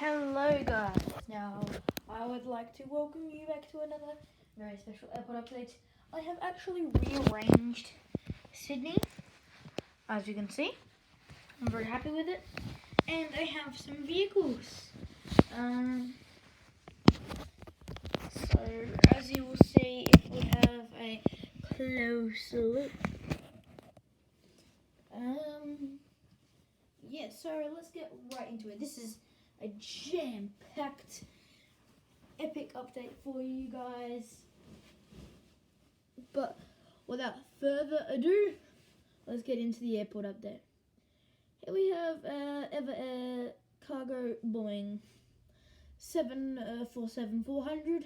Hello guys, now I would like to welcome you back to another very special airport update. I have actually rearranged Sydney, as you can see. I'm very happy with it. And I have some vehicles. So as you will see if we have a closer look. Yeah, so let's get right into it. This is a jam-packed epic update for you guys. But without further ado, let's get into the airport update. Here we have Ever Air Cargo Boeing 747-400.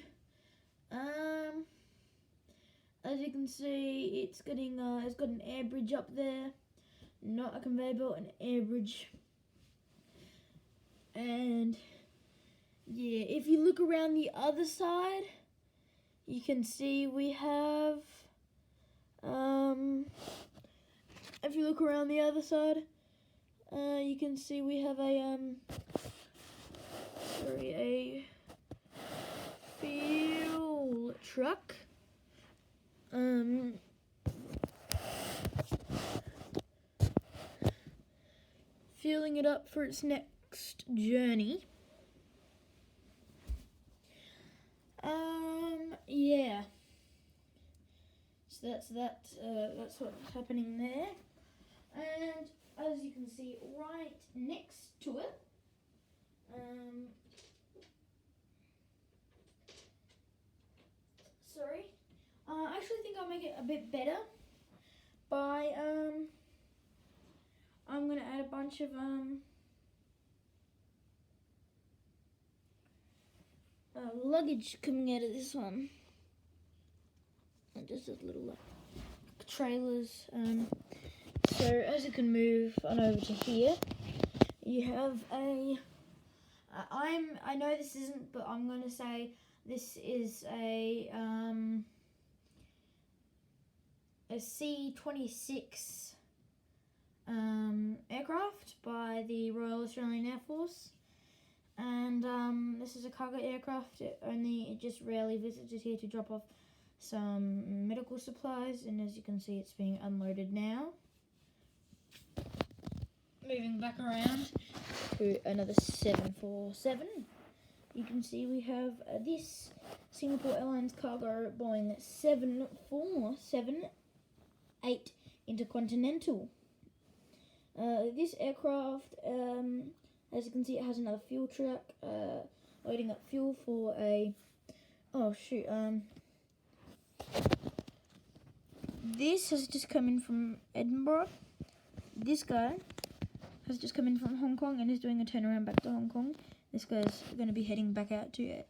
As you can see, it's got an air bridge up there, not a conveyor belt, an air bridge. And yeah, if you look around the other side, you can see we have, if you look around the other side, you can see we have a fuel truck. Fueling it up for its next journey. Yeah. So that's what's happening there. And as you can see right next to it, I actually think I'll make it a bit better by I'm gonna add a bunch of luggage coming out of this one. And just a little trailers. So as you can move on over to here, you have a. I know this isn't, but I'm gonna say this is a C-26 aircraft by the Royal Australian Air Force. And this is a cargo aircraft. It just rarely visits here to drop off some medical supplies, and as you can see, it's being unloaded now. Moving back around to another 747, you can see we have this Singapore Airlines cargo Boeing 747-8 Intercontinental. This aircraft, as you can see, it has another fuel truck loading up fuel for a. This has just come in from Edinburgh. This guy has just come in from Hong Kong and is doing a turnaround back to Hong Kong. This guy's going to be heading back out to.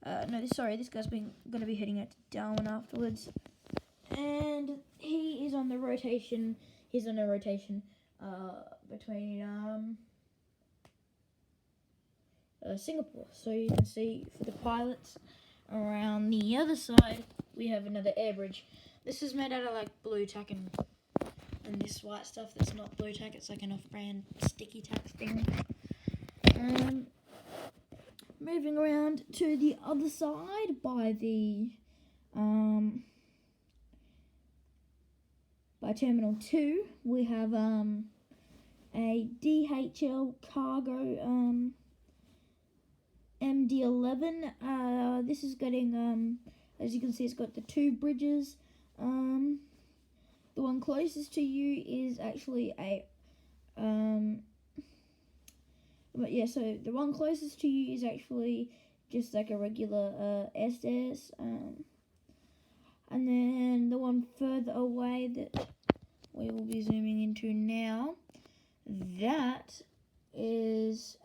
This guy's going to be heading out to Darwin afterwards. And he is on the rotation. He's on a rotation between Singapore. So you can see for the pilots around the other side, we have another air bridge. This is made out of like blue tack and this white stuff that's not blue tack. It's like an off-brand sticky tack thing. Moving around to the other side by the by Terminal 2, we have a DHL cargo MD-11. This is getting as you can see, it's got the two bridges. The one closest to you is actually so the one closest to you is actually just like a regular SDS, and then the one further away that we will be zooming into now, that is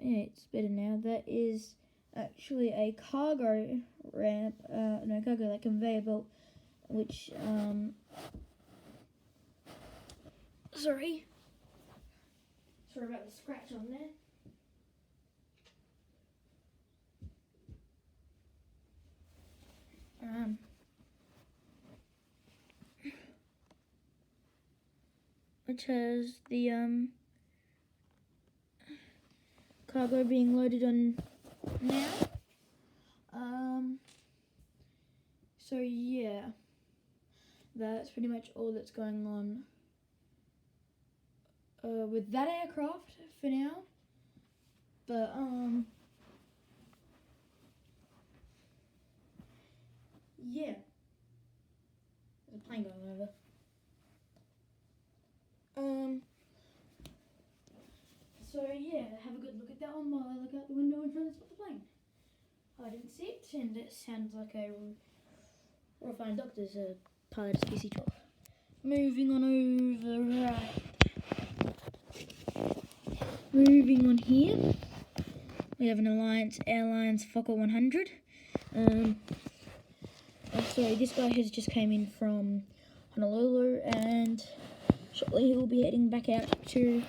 it's better now. That is actually a cargo ramp, like conveyor belt, which sorry about the scratch on there. Which has the cargo being loaded on now. So yeah, that's pretty much all that's going on with that aircraft for now. But yeah, there's a plane going over. So yeah, have a good look at that one while I look out the window and try to spot the plane. I didn't see it, and it sounds like a refined doctor's pilot PC-12. Moving on over, moving on here, we have an Alliance Airlines Fokker 100. Sorry, this guy has just came in from Honolulu, and shortly he will be heading back out to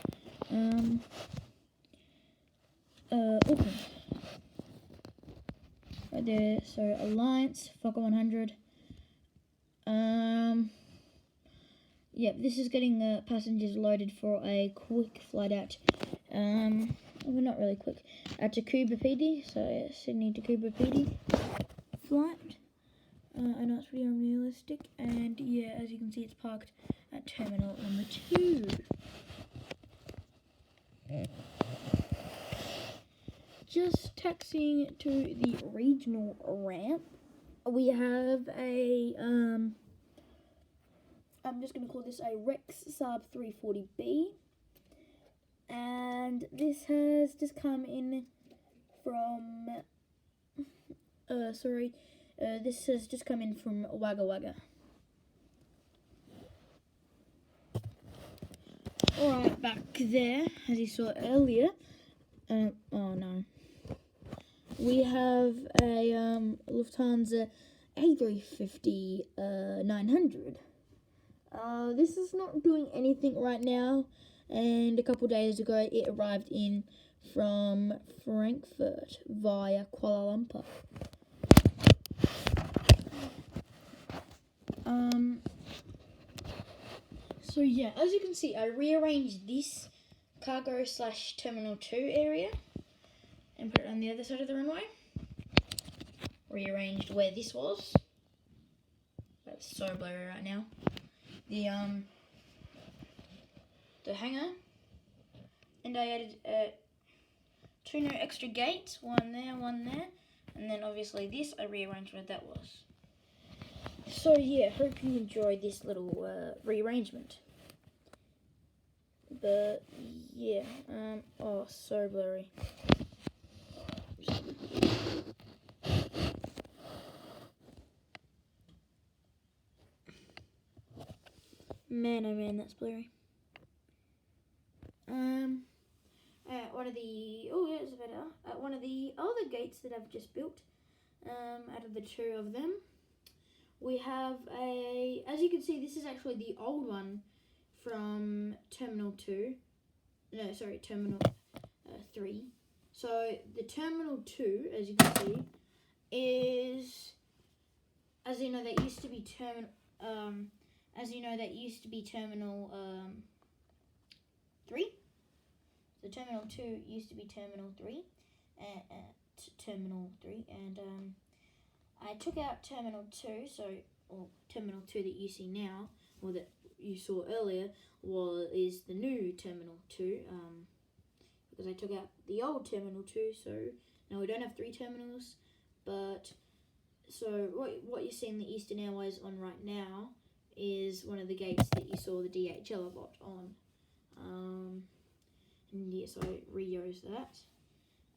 Auckland. Right there, so Alliance Fokker 100. Yeah, this is getting passengers loaded for a quick flight out. Well, not really quick. To Coober Pedy, so yeah, Sydney to Coober Pedy flight. I know it's pretty unrealistic, and yeah, as you can see, it's parked at terminal number 2. Just taxiing to the regional ramp, we have a I'm just going to call this a Rex Saab 340B, and this has just come in from this has just come in from Wagga Wagga. Alright, back there, as you saw earlier, oh no, we have a Lufthansa A350-900. This is not doing anything right now, and a couple days ago it arrived in from Frankfurt via Kuala Lumpur. So yeah, as you can see, I rearranged this cargo / terminal 2 area and put it on the other side of the runway. Rearranged where this was. That's so blurry right now. The hangar, and I added 2 new extra gates, one there, and then obviously this I rearranged where that was. So yeah, hope you enjoyed this little rearrangement. But yeah, oh, so blurry. Man, oh man, that's blurry. One of the, oh yeah, it's better. One of the other gates that I've just built, out of the 2 of them, we have a, as you can see, this is actually the old one from Terminal 2. No, sorry, Terminal 3. So the Terminal 2, as you can see, is, as you know, that used to be Terminal 3. So Terminal 2 used to be Terminal 3, and I took out Terminal 2, or Terminal 2 that you see now, or that you saw earlier, is the new Terminal 2, because I took out the old Terminal 2, so now we don't have 3 terminals, but, so what you see in the Eastern Airways on right now is one of the gates that you saw the DHL bot on. And yeah, so I re-used that.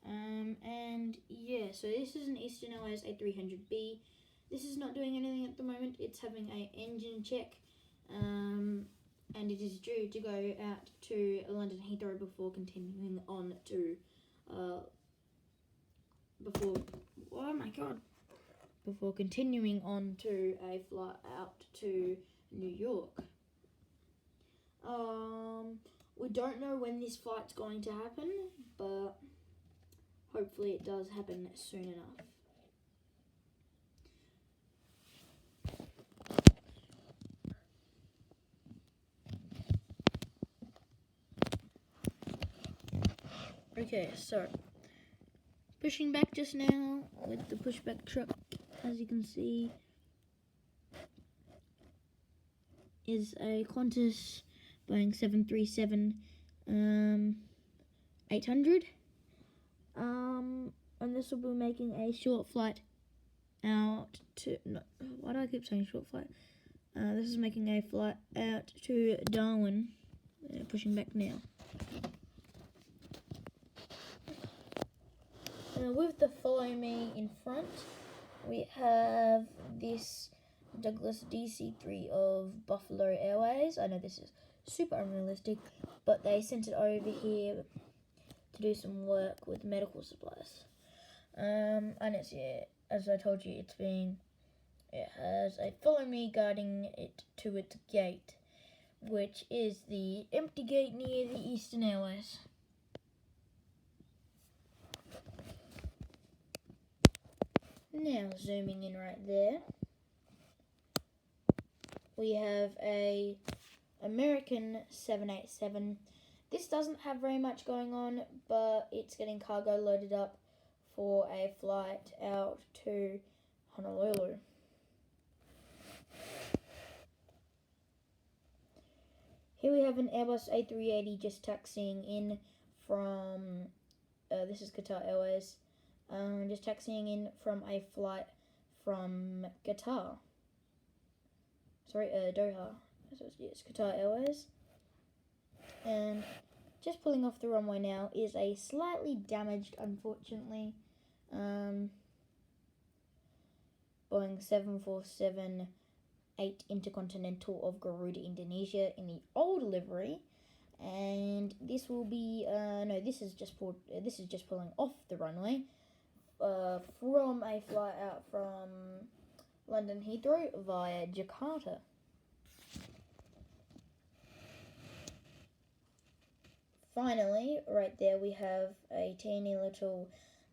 And yeah, so this is an Eastern Airways A300B. This is not doing anything at the moment. It's having an engine check, and it is due to go out to London Heathrow before continuing on to before continuing on to a flight out to New York. We don't know when this flight's going to happen, but hopefully it does happen soon enough. Okay, so pushing back just now with the pushback truck, as you can see, is a Qantas Boeing 737 800. And this will be making a short flight out to, no, why do I keep saying short flight? This is making a flight out to Darwin, pushing back now. With the Follow Me in front, we have this Douglas DC-3 of Buffalo Airways. I know this is super unrealistic, but they sent it over here to do some work with medical supplies. And it's, yeah, as I told you, it has a Follow Me guiding it to its gate, which is the empty gate near the Eastern Airways. Now zooming in right there, we have a American 787. This doesn't have very much going on, but it's getting cargo loaded up for a flight out to Honolulu. Here we have an Airbus A380 just taxiing in from, this is Qatar Airways, just taxiing in from a flight from Qatar. Sorry, Doha. So it's Qatar Airways. And just pulling off the runway now is a slightly damaged, unfortunately, Boeing 747-8 Intercontinental of Garuda, Indonesia in the old livery. And this will be, no, this is just pulling off the runway from a flight out from London Heathrow via Jakarta. Finally, right there we have a teeny little,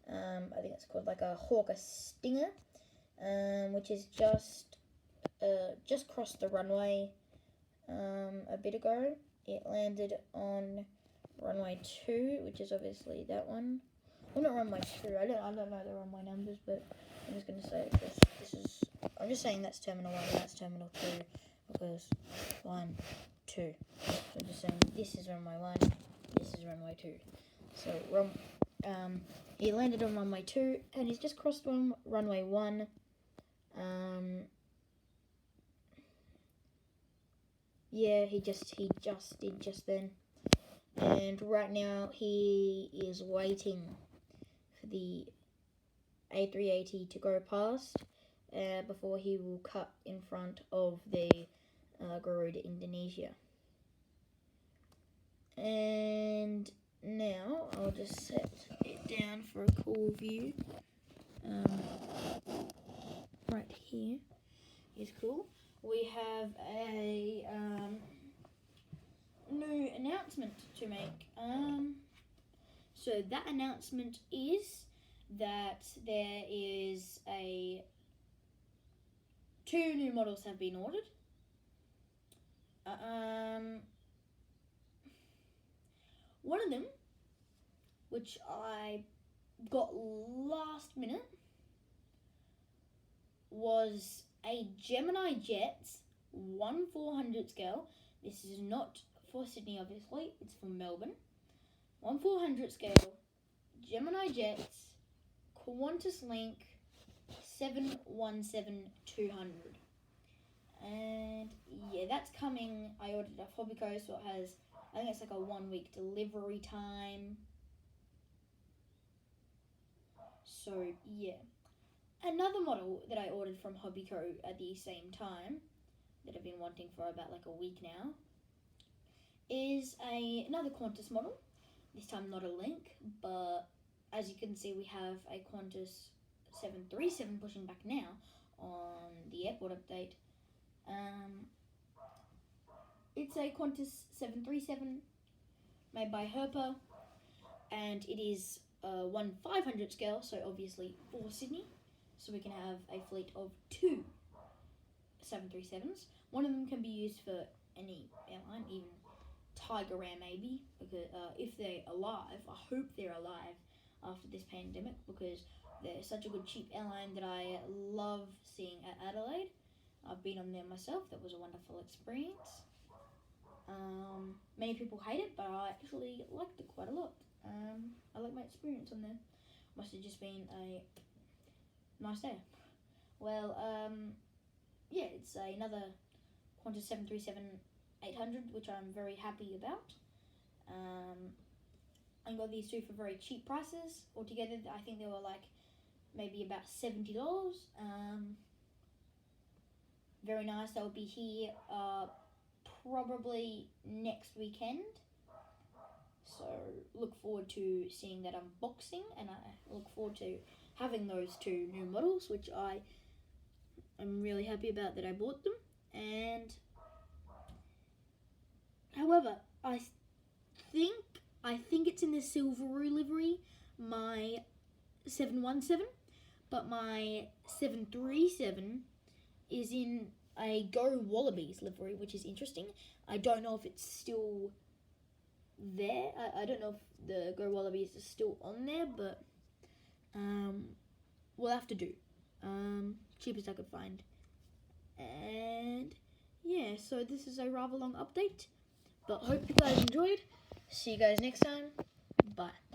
I think it's called like a Hawker Stinger, which is just crossed the runway a bit ago. It landed on runway 2, which is obviously that one. Well, not runway 2. I don't know the runway numbers, but I'm just gonna say I'm just saying that's terminal 1 and that's terminal 2 because 1, 2. So I'm just saying this is runway 1, this is runway 2. So he landed on runway 2 and he's just crossed on runway 1. Yeah, he just did just then. And right now he is waiting for the A380 to go past before he will cut in front of the Garuda, Indonesia. And now I'll just set it down for a cool view. Right here is cool. We have a new announcement to make. So that announcement is that there is 2 new models have been ordered. One of them, which I got last minute, was a Gemini Jets 1/400 scale. This is not for Sydney, obviously. It's for Melbourne. 1/400 scale Gemini Jets Qantas Link 717-200. And yeah, that's coming. I ordered it off Hobbyco, so it has, I think it's like a 1-week delivery time. So yeah. Another model that I ordered from Hobbyco at the same time, that I've been wanting for about like a week now, is another Qantas model. This time not a Link, but as you can see we have a Qantas 737 pushing back now on the airport update. It's a Qantas 737 made by Herpa, and it is 1/500 scale, so obviously for Sydney. So we can have a fleet of 2 737s. One of them can be used for any airline, even Tiger Ram maybe, because if they're alive, I hope they're alive after this pandemic, because they're such a good cheap airline that I love seeing at Adelaide. I've been on there myself. That was a wonderful experience. Many people hate it, but I actually liked it quite a lot. I like my experience on there. Must have just been a nice day. Well, yeah, it's another Qantas 737-800, which I'm very happy about. I got these two for very cheap prices. Altogether, I think they were like maybe about $70. Very nice. They'll be here probably next weekend. So look forward to seeing that unboxing, and I look forward to having those two new models, which I'm really happy about that I bought them. And however, I think it's in the Silveroo livery, my 717, but my 737 is in a Go Wallabies livery, which is interesting. I don't know if it's still there. I don't know if the Go Wallabies is still on there, but we'll have to do. Cheapest I could find. And yeah, so this is a rather long update, but hope you guys enjoyed. See you guys next time. Bye.